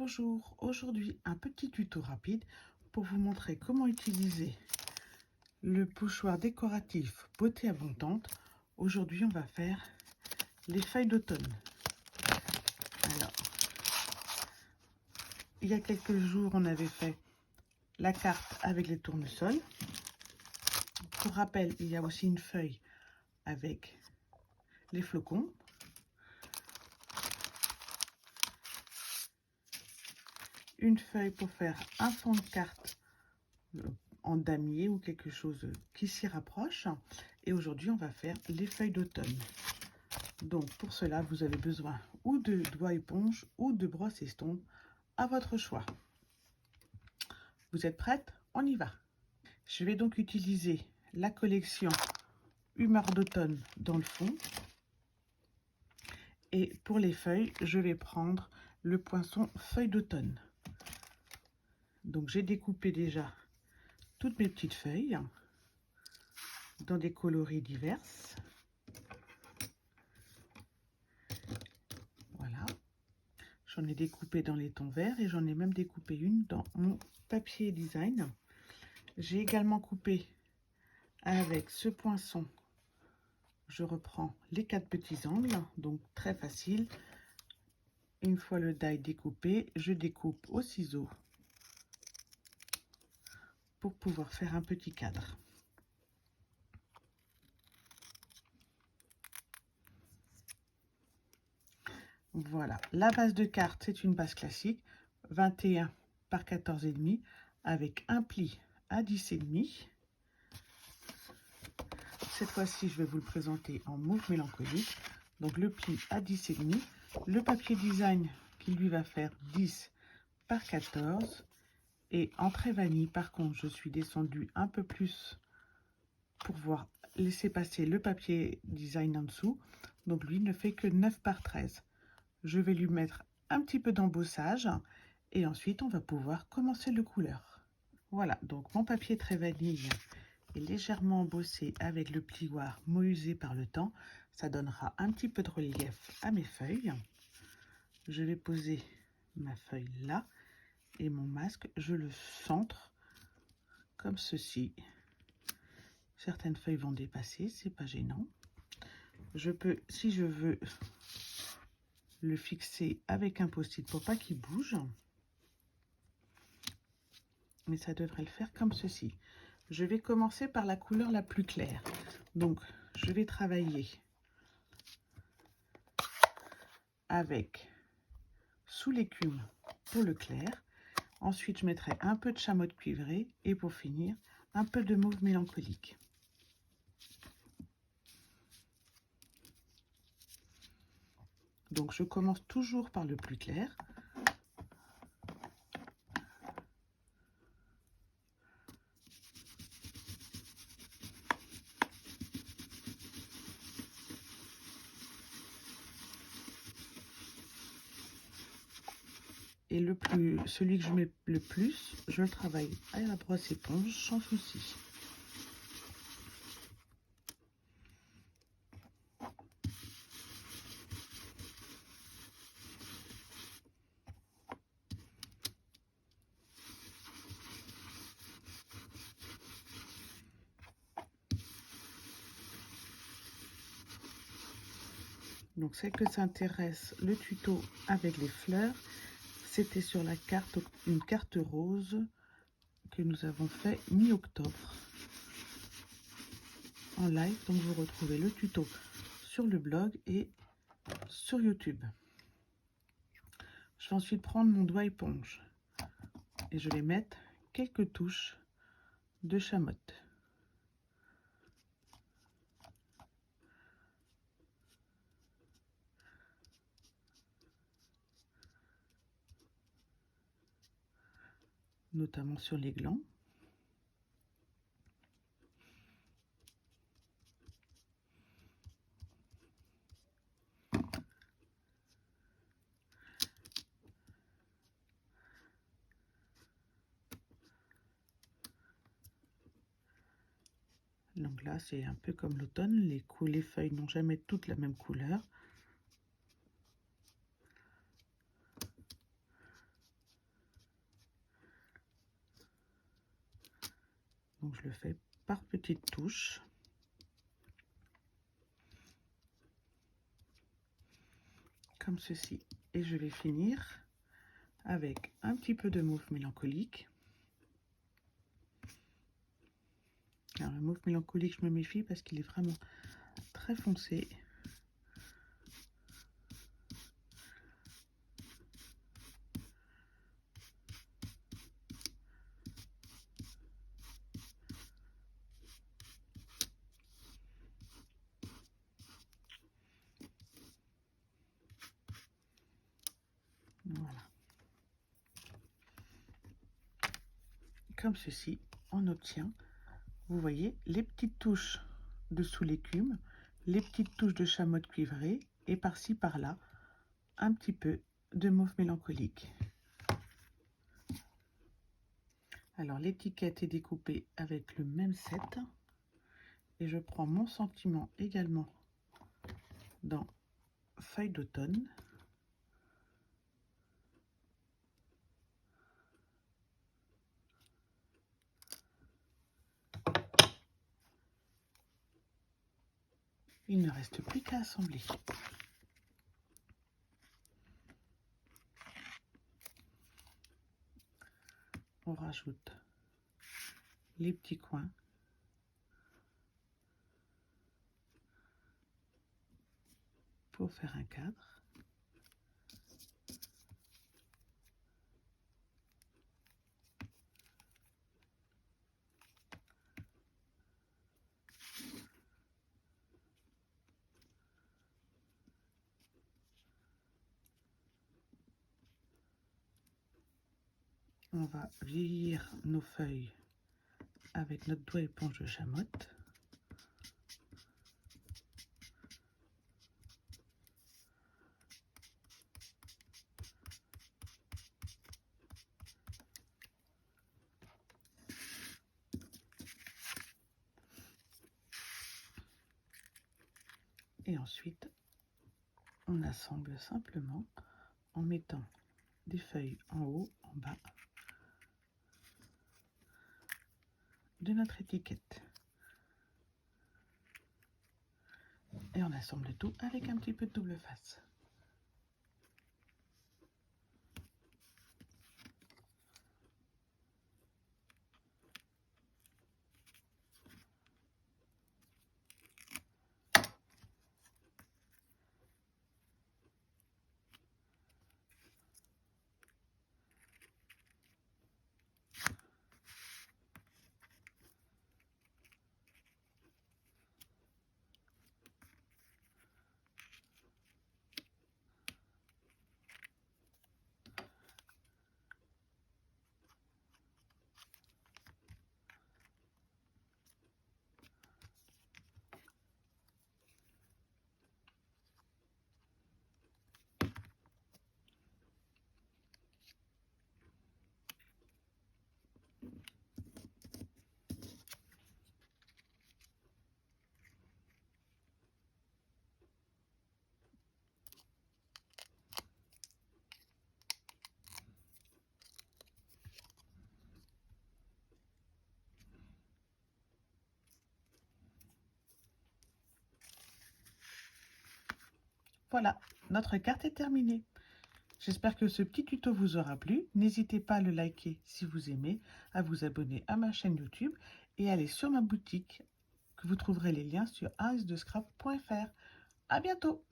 Bonjour, aujourd'hui un petit tuto rapide pour vous montrer comment utiliser le pochoir décoratif Beauté Abondante. Aujourd'hui on va faire les feuilles d'automne. Alors, il y a quelques jours on avait fait la carte avec les tournesols. Pour rappel, il y a aussi une feuille avec les flocons. Une feuille pour faire un fond de carte en damier ou quelque chose qui s'y rapproche. Et aujourd'hui, on va faire les feuilles d'automne. Donc, pour cela, vous avez besoin ou de doigts éponge ou de brosse estompe, à votre choix. Vous êtes prête? On y va. Je vais donc utiliser la collection Humeur d'automne dans le fond. Et pour les feuilles, je vais prendre le poinçon feuille d'automne. Donc, j'ai découpé déjà toutes mes petites feuilles dans des coloris divers. Voilà. J'en ai découpé dans les tons verts et j'en ai même découpé une dans mon papier design. J'ai également coupé avec ce poinçon. Je reprends les 4 petits angles, donc très facile. Une fois le die découpé, je découpe au ciseau pour pouvoir faire un petit cadre. Voilà, la base de carte, c'est une base classique, 21 par 14,5 avec un pli à 10,5. Cette fois-ci, je vais vous le présenter en mauve mélancolique. Donc le pli à 10,5. Le papier design qui lui va faire 10 par 14. Et en trait vanille, par contre, je suis descendue un peu plus pour pouvoir laisser passer le papier design en dessous. Donc lui ne fait que 9 par 13. Je vais lui mettre un petit peu d'embossage et ensuite on va pouvoir commencer le couleur. Voilà, donc mon papier trait vanille est légèrement embossé avec le plioir usé par le temps. Ça donnera un petit peu de relief à mes feuilles. Je vais poser ma feuille là et mon masque, je le centre comme ceci. Certaines feuilles vont dépasser, c'est pas gênant. Je peux, si je veux, le fixer avec un post-it pour pas qu'il bouge. Mais ça devrait le faire comme ceci. Je vais commencer par la couleur la plus claire. Donc, je vais travailler avec sous l'écume pour le clair. Ensuite, je mettrai un peu de chamotte cuivrée et pour finir, un peu de mauve mélancolique. Donc, je commence toujours par le plus clair. Et celui que je mets le plus, je le travaille à la brosse éponge sans souci. Donc, celle que ça intéresse, le tuto avec les fleurs, c'était sur la carte, une carte rose que nous avons fait mi-octobre en live. Donc, vous retrouvez le tuto sur le blog et sur YouTube. Je vais ensuite prendre mon doigt éponge et je vais mettre quelques touches de chamotte. Notamment sur les glands. Donc là, c'est un peu comme l'automne, les feuilles n'ont jamais toutes la même couleur. Donc je le fais par petites touches. Comme ceci. Et je vais finir avec un petit peu de mauve mélancolique. Alors le mauve mélancolique, je me méfie parce qu'il est vraiment très foncé. Voilà. Comme ceci, on obtient, vous voyez, les petites touches de sous l'écume, les petites touches de chamotte cuivrée et par-ci par-là, un petit peu de mauve mélancolique. Alors l'étiquette est découpée avec le même set et je prends mon sentiment également dans Feuille d'automne. Il ne reste plus qu'à assembler. On rajoute les petits coins. Pour faire un cadre. On va vieillir nos feuilles avec notre doigt éponge de chamotte. Et ensuite, on assemble simplement en mettant des feuilles en haut, en bas de notre étiquette. Et on assemble tout avec un petit peu de double face. Voilà, notre carte est terminée. J'espère que ce petit tuto vous aura plu. N'hésitez pas à le liker si vous aimez, à vous abonner à ma chaîne YouTube et à aller sur ma boutique que vous trouverez les liens sur aisdescrap.fr. À bientôt!